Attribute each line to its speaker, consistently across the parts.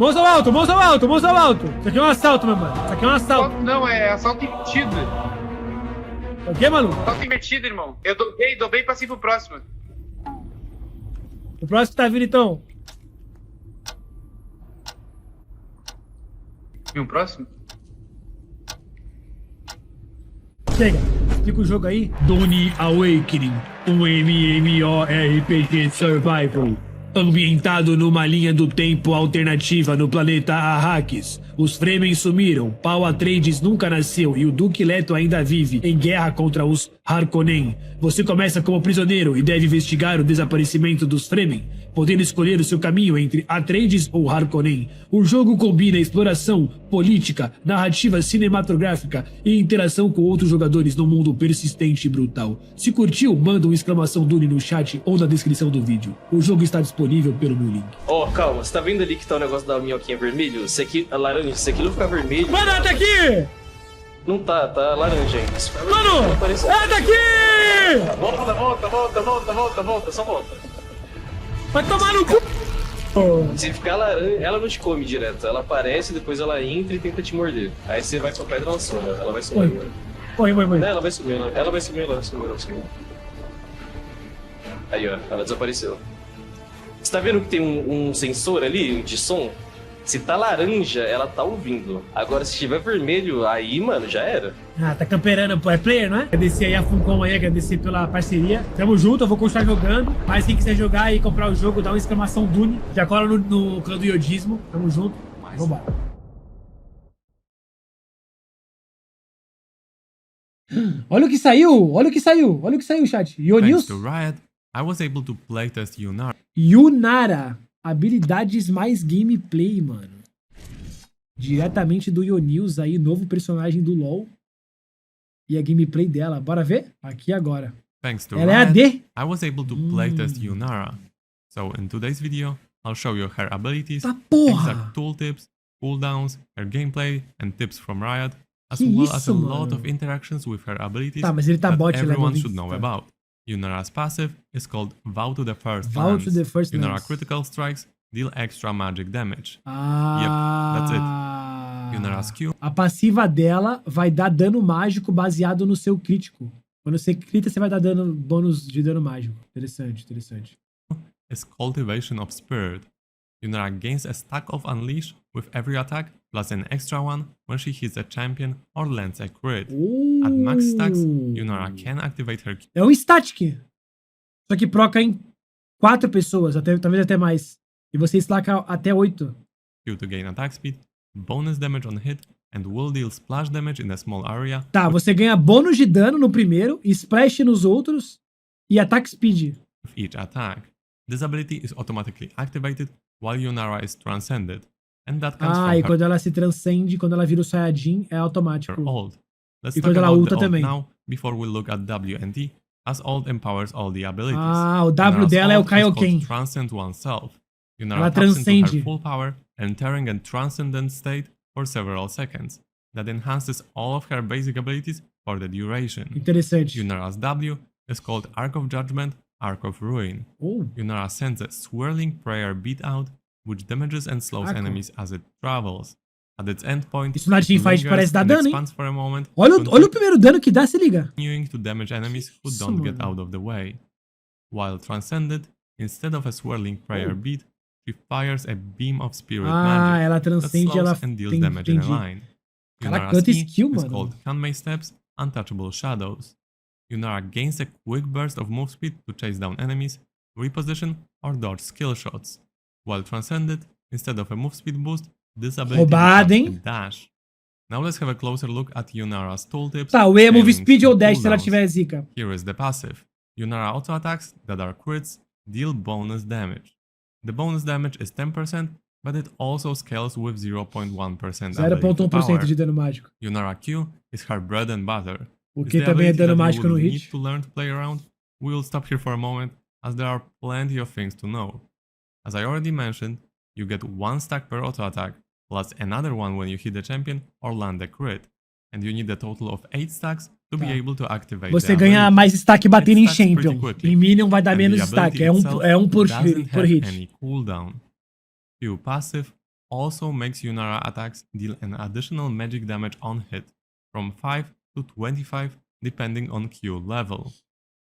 Speaker 1: Mãos ao alto, mãos ao alto, mãos ao alto. Isso aqui é um assalto, meu mano. Isso aqui é um assalto.
Speaker 2: Não, é assalto invertido.
Speaker 1: O que, maluco?
Speaker 2: Assalto invertido, irmão. Eu dobrei e passei pro próximo.
Speaker 1: O próximo tá vindo, então.
Speaker 2: E um próximo?
Speaker 1: Chega. Explica o jogo aí. Dune Awakening, um MMORPG Survival. Ambientado numa linha do tempo alternativa no planeta Arrakis. Os Fremen sumiram, Pau Atreides nunca nasceu e o Duque Leto ainda vive em guerra contra os Harkonnen. Você começa como prisioneiro e deve investigar o desaparecimento dos Fremen, podendo escolher o seu caminho entre Atreides ou Harkonnen. O jogo combina exploração, política, narrativa cinematográfica e interação com outros jogadores num mundo persistente e brutal. Se curtiu, manda uma exclamação Dune no chat ou na descrição do vídeo. O jogo está disponível pelo meu link.
Speaker 3: Ó, calma, você tá vendo ali que tá o negócio da minhoquinha vermelho? Isso aqui, a laranja, se aquilo ficar vermelho...
Speaker 1: Mano, ela tá aqui!
Speaker 3: Não tá laranja ainda.
Speaker 1: Mano, ela tá aqui!
Speaker 3: Volta, só volta.
Speaker 1: Vai tomar no cu!
Speaker 3: Se ficar laranja, ela não te come direto. Ela aparece, depois ela entra e tenta te morder. Aí você vai pra pedra, ela some. Ela vai sumir.
Speaker 1: Oi.
Speaker 3: Não, ela vai sumir, ela vai sumir. Aí, ó, ela desapareceu. Você tá vendo que tem um sensor ali de som? Se tá laranja, ela tá ouvindo. Agora, se tiver vermelho, aí, mano, já era.
Speaker 1: Ah, tá camperando, pô. É player, não é? Agradecer aí a Funcom aí, agradecer pela parceria. Tamo junto, eu vou continuar jogando. Mas quem quiser jogar e comprar o jogo, dá uma exclamação Dune. Já cola no clã do Yodismo. Tamo junto. Vambora. Olha o que saiu, chat. Yonews.
Speaker 4: Thanks to Riot, I was able to playtest
Speaker 1: Yunara. Habilidades mais gameplay, mano. Diretamente do Yonews aí, novo personagem do LoL. E a gameplay dela. Bora ver? Aqui agora.
Speaker 4: Thanks to
Speaker 1: Ela é
Speaker 4: Riot,
Speaker 1: AD.
Speaker 4: I was able to playtest Yunara. So in today's video, I'll show you her abilities,
Speaker 1: Tá porra!
Speaker 4: exact tooltips, cooldowns, her gameplay, and tips from Riot, as
Speaker 1: Que
Speaker 4: well
Speaker 1: isso,
Speaker 4: as a lot
Speaker 1: mano?
Speaker 4: of interactions with her abilities
Speaker 1: Tá, mas ele tá
Speaker 4: that
Speaker 1: bot level
Speaker 4: everyone
Speaker 1: 20,
Speaker 4: should know
Speaker 1: tá.
Speaker 4: about. Yunara's passive is called Vow to the First
Speaker 1: Vow
Speaker 4: Lance.
Speaker 1: to the First
Speaker 4: Yunara
Speaker 1: Lance.
Speaker 4: critical strikes deal extra magic damage.
Speaker 1: That's
Speaker 4: it. Yunara's Q
Speaker 1: A passiva dela vai dar dano mágico baseado no seu crítico. Quando você crita, você vai dar bônus de dano mágico. Interessante.
Speaker 4: is Cultivation of Spirit. Yunara gains a stack of Unleash with every attack, plus an extra one when she hits a champion or lands a crit. At max stacks, Yunara can activate her
Speaker 1: É um static. Só que proca em 4 pessoas, talvez até mais. E você estaca até 8.
Speaker 4: Q to gain attack speed, bonus damage on hit, and will deal splash damage in a small area.
Speaker 1: Tá, você ganha bônus de dano no primeiro, splash nos outros e attack speed.
Speaker 4: With each attack. This ability is automatically activated while Yunara is transcended, and that comes from
Speaker 1: E
Speaker 4: her
Speaker 1: quando ela se transcende, quando ela vira o Saiyajin, é automático.
Speaker 4: ult. Let's
Speaker 1: E
Speaker 4: talk
Speaker 1: quando ela
Speaker 4: about
Speaker 1: ulta
Speaker 4: the ult
Speaker 1: também.
Speaker 4: now before we look at W and T, as ult empowers all the abilities.
Speaker 1: O W
Speaker 4: Yunara's
Speaker 1: dela é o
Speaker 4: ult is called
Speaker 1: Kaioken.
Speaker 4: Transcend oneself. Yunara
Speaker 1: Ela
Speaker 4: taps into
Speaker 1: transcende.
Speaker 4: her full power, entering a transcendent state for several seconds. That enhances all of her basic abilities for the duration.
Speaker 1: Interessante.
Speaker 4: Yunara's W is called Arc of Judgment, Arc of Ruin. Yunara sends a swirling prayer beat out, which damages and slows
Speaker 1: Saco.
Speaker 4: enemies as it travels. At its endpoint,
Speaker 1: Isso na
Speaker 4: it
Speaker 1: teamfight
Speaker 4: lingers
Speaker 1: parece dar
Speaker 4: and
Speaker 1: dano, hein?
Speaker 4: expands for a moment,
Speaker 1: Olha o primeiro dano que dá, se liga.
Speaker 4: continuing to damage enemies who
Speaker 1: Isso,
Speaker 4: don't get
Speaker 1: mano.
Speaker 4: out of the way. While transcended, instead of a swirling prayer beat, she fires a beam of spirit magic
Speaker 1: Ela
Speaker 4: that
Speaker 1: transcende, ela
Speaker 4: slows and deals damage in a line.
Speaker 1: Caraca,
Speaker 4: Yunara's
Speaker 1: quanta
Speaker 4: E
Speaker 1: skill,
Speaker 4: is
Speaker 1: mano.
Speaker 4: called Kanmei Steps, Untouchable Shadows. Yunara gains a quick burst of move speed to chase down enemies, reposition, or dodge skill shots. While transcended, instead of a move speed boost, this ability
Speaker 1: Roubada,
Speaker 4: becomes
Speaker 1: hein?
Speaker 4: a dash. Now let's have a closer look at Yunara's tooltips.
Speaker 1: Tá, o E é move
Speaker 4: and
Speaker 1: speed ou dash se ela
Speaker 4: cooldowns.
Speaker 1: tiver zica.
Speaker 4: Here is the passive. Yunara auto attacks that are crits deal bonus damage. The bonus damage is 10%, but it also scales with 0.1% ability
Speaker 1: 0.1%
Speaker 4: power.
Speaker 1: de dano mágico.
Speaker 4: Yunara Q is her bread and butter.
Speaker 1: O
Speaker 4: It's
Speaker 1: que
Speaker 4: the
Speaker 1: também é
Speaker 4: ability
Speaker 1: dano
Speaker 4: that you
Speaker 1: mágico no
Speaker 4: would
Speaker 1: hit.
Speaker 4: need to learn to play around. We will stop here for a moment, as there are plenty of things to know. As I already mentioned, you get 1 stack per auto attack, plus another one when you hit the champion or land a crit, and you need a total of 8 stacks to be able to activate
Speaker 1: Você
Speaker 4: the
Speaker 1: ganha
Speaker 4: ability.
Speaker 1: mais stack batendo em
Speaker 4: It stacks pretty
Speaker 1: champion.
Speaker 4: quickly,
Speaker 1: Em minion vai dar
Speaker 4: and
Speaker 1: menos
Speaker 4: the
Speaker 1: stack.
Speaker 4: ability
Speaker 1: É
Speaker 4: itself
Speaker 1: um por
Speaker 4: doesn't
Speaker 1: hit.
Speaker 4: have any cooldown. Q passive also makes Yunara attacks deal an additional magic damage on hit, from 5 to 25 depending on Q level.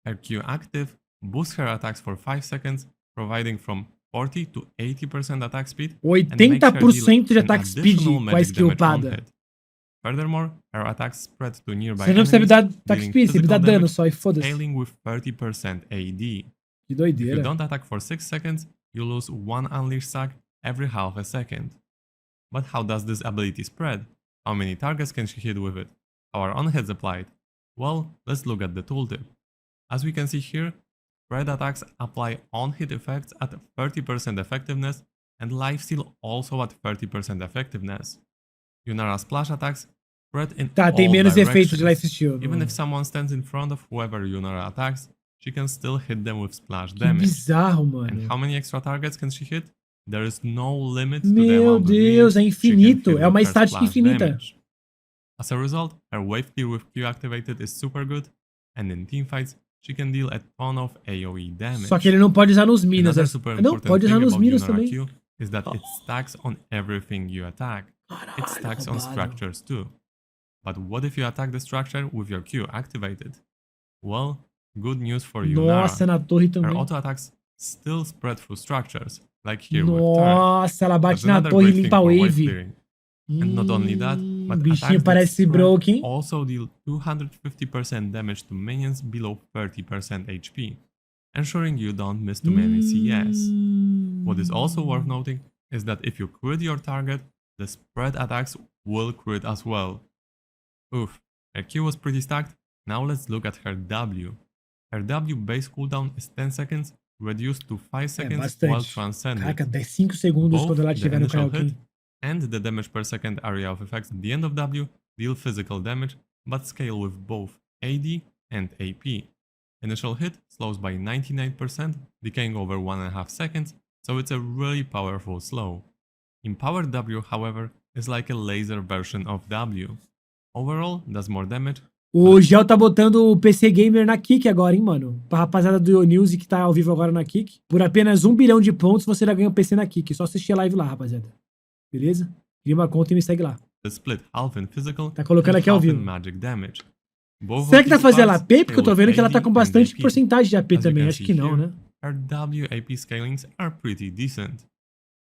Speaker 4: Her Q active boosts her attacks for 5 seconds, providing from 40 to 80% attack speed, and makes her deal
Speaker 1: 80% de
Speaker 4: an
Speaker 1: attack speed
Speaker 4: additional
Speaker 1: com a
Speaker 4: magic
Speaker 1: skill
Speaker 4: damage on
Speaker 1: upada.
Speaker 4: hit. Furthermore, her attacks spread to nearby
Speaker 1: Você não precisa me
Speaker 4: enemies,
Speaker 1: dar attack
Speaker 4: dealing
Speaker 1: speed, você me dá
Speaker 4: physical
Speaker 1: dano
Speaker 4: damage,
Speaker 1: só e foda-se.
Speaker 4: scaling with 30% AD.
Speaker 1: Que
Speaker 4: If you
Speaker 1: doideira.
Speaker 4: don't attack for 6 seconds, you lose 1 unleash stack every half a second. But how does this ability spread? How many targets can she hit with it? How are on-hits applied? Well, let's look at the tooltip. As we can see here, spread attacks apply on-hit effects at 30% effectiveness and lifesteal also at 30% effectiveness. Yunara splash attacks spread in
Speaker 1: Tá, tem
Speaker 4: all
Speaker 1: menos efeito de
Speaker 4: directions.
Speaker 1: lifesteal.
Speaker 4: Even if someone stands in front of whoever Yunara attacks, she can still hit them with splash
Speaker 1: Que
Speaker 4: damage.
Speaker 1: bizarro,
Speaker 4: And
Speaker 1: mano.
Speaker 4: how many extra targets can she hit? There is no limit to the
Speaker 1: Meu
Speaker 4: amount of
Speaker 1: Deus,
Speaker 4: minions
Speaker 1: é
Speaker 4: she can
Speaker 1: infinito.
Speaker 4: hit
Speaker 1: É uma
Speaker 4: with her
Speaker 1: estática
Speaker 4: splash
Speaker 1: infinita.
Speaker 4: damage. As a result, her wave clear with Q activated is super good, and in teamfights, she can deal a ton of AoE damage.
Speaker 1: Só que ele não pode usar nos minions.
Speaker 4: Another super
Speaker 1: Não,
Speaker 4: important
Speaker 1: pode usar
Speaker 4: thing
Speaker 1: nos
Speaker 4: about
Speaker 1: minions
Speaker 4: Yunara
Speaker 1: também.
Speaker 4: Q is that it stacks on everything you attack. It stacks on
Speaker 1: roubado.
Speaker 4: structures too. But what if you attack the structure with your Q activated? Well, good news for
Speaker 1: Nossa,
Speaker 4: Yunara.
Speaker 1: na torre
Speaker 4: Her
Speaker 1: também.
Speaker 4: auto attacks still spread through structures, like here with turret.
Speaker 1: Nossa, ela bate
Speaker 4: That's
Speaker 1: na
Speaker 4: another
Speaker 1: torre e
Speaker 4: great thing
Speaker 1: limpa a
Speaker 4: for wave
Speaker 1: wave.
Speaker 4: clearing. And not only that, but
Speaker 1: Bichinho
Speaker 4: attacks that
Speaker 1: parece
Speaker 4: spread
Speaker 1: broken.
Speaker 4: also deal 250% damage to minions below 30% HP, ensuring you don't miss too many CS. What is also worth noting is that if you crit your target, the spread attacks will crit as well. Oof, her Q was pretty stacked. Now let's look at her W. Her W base cooldown is 10 seconds, reduced to 5 seconds while
Speaker 1: bastante.
Speaker 4: transcended.
Speaker 1: Caraca, 5 segundos
Speaker 4: Both
Speaker 1: quando ela
Speaker 4: the
Speaker 1: estiver no
Speaker 4: initial
Speaker 1: Kaioken.
Speaker 4: hit and the damage per second area of effects at the end of W deal physical damage, but scale with both AD and AP. Initial hit slows by 99%, decaying over 1.5 seconds, so it's a really powerful slow. Empowered W, however, is like a laser version of W. Overall, does more damage.
Speaker 1: O Gel tá botando o PC Gamer na Kick agora, hein, mano? Pra rapaziada do Yonews que tá ao vivo agora na Kick. Por apenas 1 bilhão de pontos, você já ganha o PC na Kick. Só assistir a live lá, rapaziada. Beleza? Cria uma conta e me segue lá.
Speaker 4: The split half in physical
Speaker 1: Tá colocando
Speaker 4: and
Speaker 1: aqui ao
Speaker 4: half in
Speaker 1: vivo.
Speaker 4: magic damage. Both
Speaker 1: Será
Speaker 4: of
Speaker 1: que tá
Speaker 4: these
Speaker 1: fazendo
Speaker 4: parts
Speaker 1: AP? Porque eu tô
Speaker 4: scale
Speaker 1: vendo
Speaker 4: with
Speaker 1: que ela tá com
Speaker 4: AD and
Speaker 1: bastante
Speaker 4: AP.
Speaker 1: porcentagem de AP
Speaker 4: As you
Speaker 1: também.
Speaker 4: can
Speaker 1: Acho
Speaker 4: see
Speaker 1: que não,
Speaker 4: here,
Speaker 1: né?
Speaker 4: her WAP scalings are pretty decent.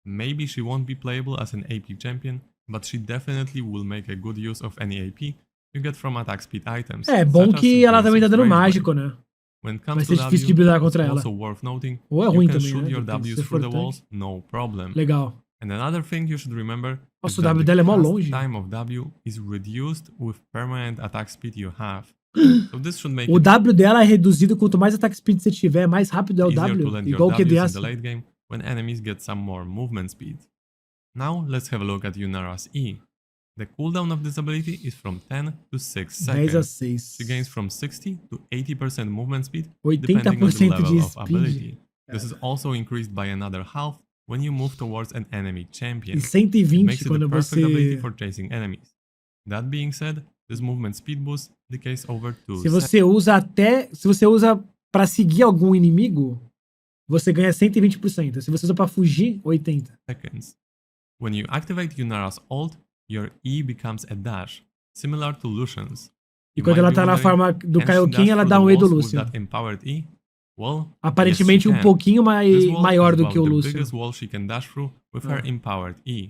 Speaker 4: Maybe she won't be playable as an AP champion, but she definitely will make a good use of any AP you get from attack speed items.
Speaker 1: É bom
Speaker 4: such as
Speaker 1: que ela também tá
Speaker 4: Bruce's
Speaker 1: dando
Speaker 4: Rage
Speaker 1: mágico,
Speaker 4: Blade.
Speaker 1: né?
Speaker 4: When it
Speaker 1: Vai
Speaker 4: comes
Speaker 1: ser
Speaker 4: to
Speaker 1: difícil de
Speaker 4: W,
Speaker 1: brigar
Speaker 4: it's
Speaker 1: contra ela.
Speaker 4: also worth noting
Speaker 1: Ou é
Speaker 4: you
Speaker 1: ruim
Speaker 4: can
Speaker 1: também,
Speaker 4: shoot
Speaker 1: né?
Speaker 4: your
Speaker 1: Depende se
Speaker 4: Ws
Speaker 1: for
Speaker 4: through the
Speaker 1: tanque.
Speaker 4: walls, no problem.
Speaker 1: Legal.
Speaker 4: And another thing you should remember is
Speaker 1: Nossa, o
Speaker 4: that
Speaker 1: W
Speaker 4: the
Speaker 1: dela é mó
Speaker 4: cast
Speaker 1: longe.
Speaker 4: time of W is reduced with permanent attack speed you have. So this should make
Speaker 1: O
Speaker 4: it
Speaker 1: W dela é reduzido quanto mais attack speed você tiver, mais rápido é o
Speaker 4: easier to
Speaker 1: W.
Speaker 4: land your
Speaker 1: Igual o
Speaker 4: Ws in
Speaker 1: QDS.
Speaker 4: the late game when enemies get some more movement speed. Now let's have a look at Yunara's E. The cooldown of this ability is from 10 to 6
Speaker 1: 10 a
Speaker 4: seconds.
Speaker 1: 6.
Speaker 4: She gains from 60 to 80% movement speed depending on the
Speaker 1: 80%
Speaker 4: level
Speaker 1: de
Speaker 4: of ability.
Speaker 1: speed.
Speaker 4: This is also increased by another half when you move towards an enemy champion.
Speaker 1: E
Speaker 4: It
Speaker 1: 120
Speaker 4: makes it the
Speaker 1: quando
Speaker 4: perfect ability
Speaker 1: você...
Speaker 4: for chasing enemies. That being said, this movement speed boost decays over 2
Speaker 1: Se você usa até... Se você usa pra seguir algum inimigo, você ganha 120%. Se você usa pra fugir, 80%.
Speaker 4: seconds. When you activate Yunara's ult, your E becomes a dash, similar to Lucian's.
Speaker 1: E
Speaker 4: You
Speaker 1: quando
Speaker 4: might
Speaker 1: ela
Speaker 4: be
Speaker 1: tá na
Speaker 4: wondering,
Speaker 1: forma do
Speaker 4: can she
Speaker 1: Kaioken,
Speaker 4: dash
Speaker 1: ela
Speaker 4: through
Speaker 1: dá
Speaker 4: the
Speaker 1: um E do
Speaker 4: walls with
Speaker 1: Lucian.
Speaker 4: that empowered E? Well,
Speaker 1: Aparentemente
Speaker 4: yes, she
Speaker 1: um
Speaker 4: can.
Speaker 1: pouquinho
Speaker 4: This wall
Speaker 1: maior
Speaker 4: is
Speaker 1: do
Speaker 4: about
Speaker 1: que o
Speaker 4: the
Speaker 1: Lucian.
Speaker 4: biggest wall she can dash through with her empowered E.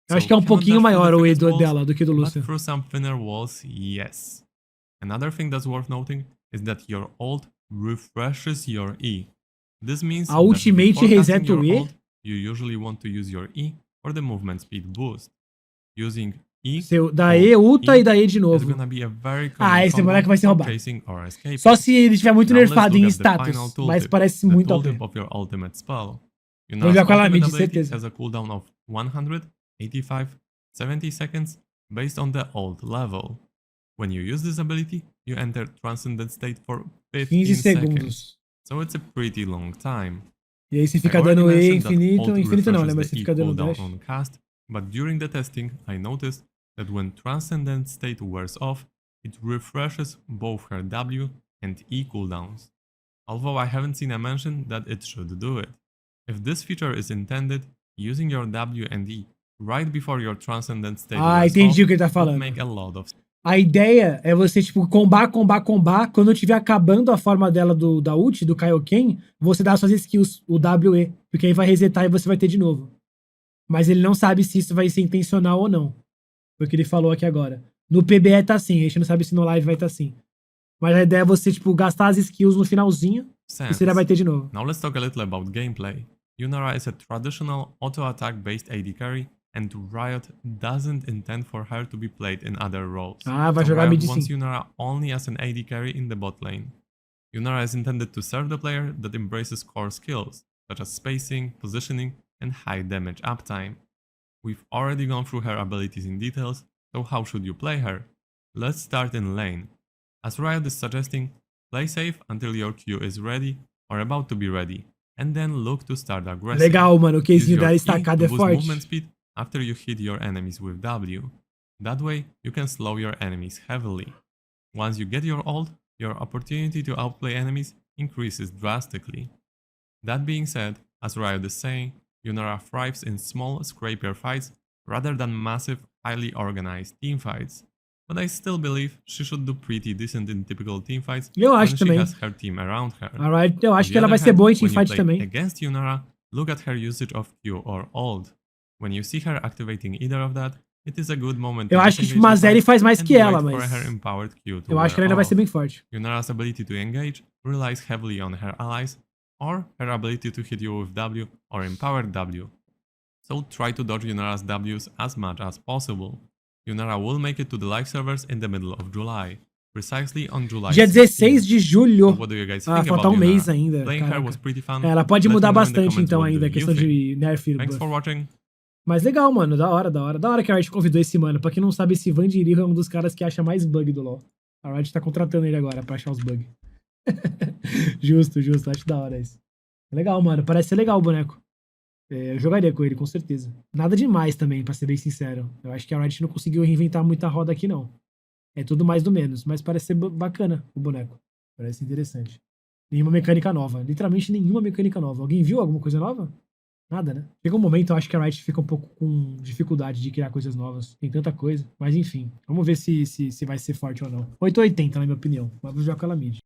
Speaker 1: Eu acho que é um
Speaker 4: cannot
Speaker 1: pouquinho
Speaker 4: dash through
Speaker 1: maior
Speaker 4: the
Speaker 1: o E
Speaker 4: thickest walls,
Speaker 1: dela do que do
Speaker 4: but
Speaker 1: Lucian.
Speaker 4: through some thinner walls, yes. Another thing that's worth noting is that your ult refreshes your E. This means
Speaker 1: A
Speaker 4: that
Speaker 1: ultimate
Speaker 4: before casting
Speaker 1: reseta o
Speaker 4: your
Speaker 1: E?
Speaker 4: ult, you usually want to use your E for the movement speed boost. Using E,
Speaker 1: Da E ulta e da E de
Speaker 4: is
Speaker 1: novo.
Speaker 4: gonna be a very common
Speaker 1: Ah, esse
Speaker 4: combo
Speaker 1: moleque vai ser
Speaker 4: for
Speaker 1: roubado.
Speaker 4: chasing or escaping.
Speaker 1: Só se ele estiver muito
Speaker 4: Now let's
Speaker 1: nerfado
Speaker 4: look
Speaker 1: em
Speaker 4: at the final
Speaker 1: status.
Speaker 4: tooltip,
Speaker 1: Mas parece
Speaker 4: the
Speaker 1: muito OP.
Speaker 4: tooltip of your ultimate spell.
Speaker 1: Vou
Speaker 4: Yunara's
Speaker 1: jogar com ela
Speaker 4: ultimate
Speaker 1: mid,
Speaker 4: ability
Speaker 1: certeza.
Speaker 4: has a cooldown of 100, 85, 70 seconds based on the ult level. When you use this ability, you enter Transcendent State for 15
Speaker 1: 15
Speaker 4: seconds.
Speaker 1: segundos.
Speaker 4: So it's a pretty long time.
Speaker 1: E aí você
Speaker 4: I
Speaker 1: fica
Speaker 4: already
Speaker 1: dando E
Speaker 4: mentioned that
Speaker 1: infinito.
Speaker 4: ult
Speaker 1: Infinito não, né?
Speaker 4: refreshes
Speaker 1: Mas você
Speaker 4: the E
Speaker 1: fica dando
Speaker 4: cooldown
Speaker 1: dash.
Speaker 4: on cast, but during the testing, I noticed that when Transcendent State wears off, it refreshes both her W and E cooldowns. Although I haven't seen a mention that it should do it. If this feature is intended, using your W and E right before your Transcendent stage
Speaker 1: Ah,
Speaker 4: wears
Speaker 1: entendi
Speaker 4: off
Speaker 1: o que ele tá
Speaker 4: would
Speaker 1: falando.
Speaker 4: make a lot of
Speaker 1: A ideia é você, tipo, combar. Quando eu tiver acabando a forma dela da ult, do Kaioken, você dá suas skills, o WE. Porque aí vai resetar e você vai ter de novo. Mas ele não sabe se isso vai ser intencional ou não. Foi o que ele falou aqui agora. No PBE tá assim, a gente não sabe se no live vai tá assim. Mas a ideia é você, tipo, gastar as skills no finalzinho e
Speaker 4: sense.
Speaker 1: você já vai ter de novo.
Speaker 4: Now let's talk a little about gameplay. Yunara is a traditional auto-attack based AD carry, and Riot doesn't intend for her to be played in other roles.
Speaker 1: Ah, vai
Speaker 4: So
Speaker 1: jogar
Speaker 4: Riot
Speaker 1: mid
Speaker 4: wants
Speaker 1: sim.
Speaker 4: Yunara only as an AD carry in the bot lane. Yunara is intended to serve the player that embraces core skills, such as spacing, positioning, and high damage uptime. We've already gone through her abilities in details, so how should you play her? Let's start in lane. As Riot is suggesting, play safe until your Q is ready or about to be ready, and then look to start aggressive.
Speaker 1: Legal, mano. O
Speaker 4: Use
Speaker 1: casezinho
Speaker 4: your
Speaker 1: dela
Speaker 4: E
Speaker 1: estacado
Speaker 4: to
Speaker 1: é
Speaker 4: boost movement
Speaker 1: forte.
Speaker 4: speed after you hit your enemies with W. That way, you can slow your enemies heavily. Once you get your ult, your opportunity to outplay enemies increases drastically. That being said, as Riot is saying, Yunara thrives in small scraper fights rather than massive, highly organized teamfights. But I still believe she should do pretty decent in typical teamfights
Speaker 1: Eu
Speaker 4: when
Speaker 1: acho
Speaker 4: she
Speaker 1: também.
Speaker 4: has her team around her.
Speaker 1: Alright, eu
Speaker 4: On
Speaker 1: acho
Speaker 4: the
Speaker 1: que ela
Speaker 4: other
Speaker 1: vai ser
Speaker 4: hand,
Speaker 1: boa em
Speaker 4: when you
Speaker 1: teamfight
Speaker 4: play
Speaker 1: também.
Speaker 4: against Yunara, look at her usage of Q or ult. When you see her activating either of that, it is a good moment to
Speaker 1: Eu acho que tipo,
Speaker 4: disengage the
Speaker 1: Mazeri
Speaker 4: fight
Speaker 1: faz mais
Speaker 4: and
Speaker 1: que ela,
Speaker 4: wait for
Speaker 1: mas
Speaker 4: her empowered Q to
Speaker 1: eu acho que ela
Speaker 4: wear
Speaker 1: ainda vai ser
Speaker 4: off.
Speaker 1: bem forte.
Speaker 4: Yunara's ability to engage relies heavily on her allies or her ability to hit you with W or empowered W. So try to dodge Yunara's Ws as much as possible. Yunara will make it to the live servers in the middle of July, precisely on July
Speaker 1: Dia 16
Speaker 4: 16th.
Speaker 1: de
Speaker 4: So
Speaker 1: julho.
Speaker 4: what do you guys
Speaker 1: Ah,
Speaker 4: think
Speaker 1: falta
Speaker 4: about
Speaker 1: um mês
Speaker 4: Yunara?
Speaker 1: ainda.
Speaker 4: Playing her was
Speaker 1: Caraca.
Speaker 4: pretty fun.
Speaker 1: Ela pode
Speaker 4: Let
Speaker 1: mudar
Speaker 4: me know in the
Speaker 1: bastante
Speaker 4: comments
Speaker 1: então
Speaker 4: what
Speaker 1: ainda, a
Speaker 4: do you
Speaker 1: questão
Speaker 4: think.
Speaker 1: de nerf e
Speaker 4: Thanks
Speaker 1: buff.
Speaker 4: for watching.
Speaker 1: Mas legal, mano. Da hora, da hora. Da hora que a Riot convidou esse mano. Pra quem não sabe, esse Vandiri é um dos caras que acha mais bug do LoL. A Riot tá contratando ele agora pra achar os bugs. Justo, justo. Acho da hora isso. Legal, mano. Parece ser legal o boneco. É, eu jogaria com ele, com certeza. Nada demais também, pra ser bem sincero. Eu acho que a Riot não conseguiu reinventar muita roda aqui, não. É tudo mais do menos. Mas parece ser bacana o boneco. Parece interessante. Nenhuma mecânica nova. Literalmente nenhuma mecânica nova. Alguém viu alguma coisa nova? Nada, né? Chega um momento, eu acho que a Riot fica um pouco com dificuldade de criar coisas novas. Tem tanta coisa. Mas enfim, vamos ver se vai ser forte ou não. 880, na minha opinião. Mas vou jogar com ela mid.